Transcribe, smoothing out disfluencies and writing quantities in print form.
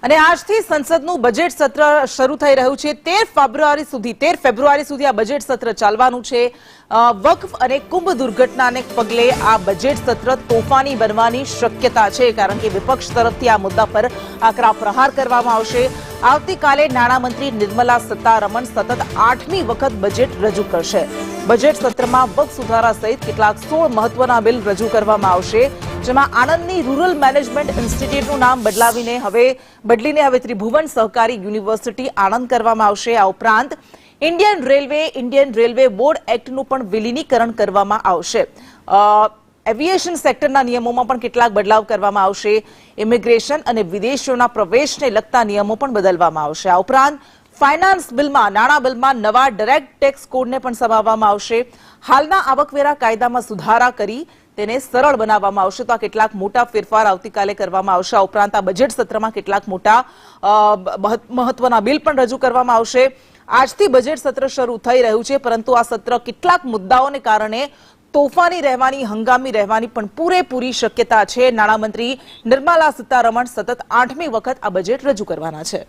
અને આજથી સંસદનું બજેટ સત્ર શરૂ થઈ રહ્યું છે। 13 ફેબ્રુઆરી સુધી આ બજેટ સત્ર ચાલવાનું છે। વકફ અને કુંભ દુર્ઘટનાને પગલે આ બજેટ સત્ર તોફાની બનવાની શક્યતા છે, કારણ કે વિપક્ષ તરફથી આ મુદ્દા પર આકરા પ્રહાર કરવામાં આવશે। આવતીકાલે નાણામંત્રી નિર્મલા સીતારમણ સતત 8મી વખત બજેટ રજૂ કરશે। બજેટ સત્રમાં વકફ સુધારા સહિત કેટલાક 16 મહત્વના બિલ રજૂ કરવામાં આવશે, જેમાં આણંદની રૂરલ મેનેજમેન્ટ ઇન્સ્ટિટ્યૂટનું નામ બદલીને હવે ત્રિભુવન સહકારી યુનિવર્સિટી આણંદ કરવામાં આવશે। આ ઉપરાંત ઇન્ડિયન રેલવે બોર્ડ એક્ટનું પણ વિલીનીકરણ કરવામાં આવશે। એવિએશન સેક્ટરના નિયમોમાં પણ કેટલાક બદલાવ કરવામાં આવશે। ઇમિગ્રેશન અને વિદેશીઓના પ્રવેશને લગતા નિયમો પણ બદલવામાં આવશે। આ ઉપરાંત ફાઇનાન્સ બિલમાં, નાણાં બિલમાં નવા ડાયરેક્ટ ટેક્સ કોડને પણ સમાવવામાં આવશે। હાલના આવકવેરા કાયદામાં સુધારા કરી તેને સરળ બનાવવામાં આવશે। તો આ કેટલાક મોટા ફેરફાર આવતીકાલે કરવામાં આવશે। આ ઉપરાંત આ બજેટ સત્રમાં કેટલાક મોટા મહત્વના બિલ પણ રજૂ કરવામાં આવશે। આજથી બજેટ સત્ર શરૂ થઈ રહ્યું છે, પરંતુ આ સત્ર કેટલાક મુદ્દાઓને કારણે તોફાની રહેવાની, હંગામી રહેવાની પણ પૂરેપૂરી શક્યતા છે। નાણામંત્રી નિર્મલા સીતારમણ સતત 8મી વખત આ બજેટ રજૂ કરવાના છે।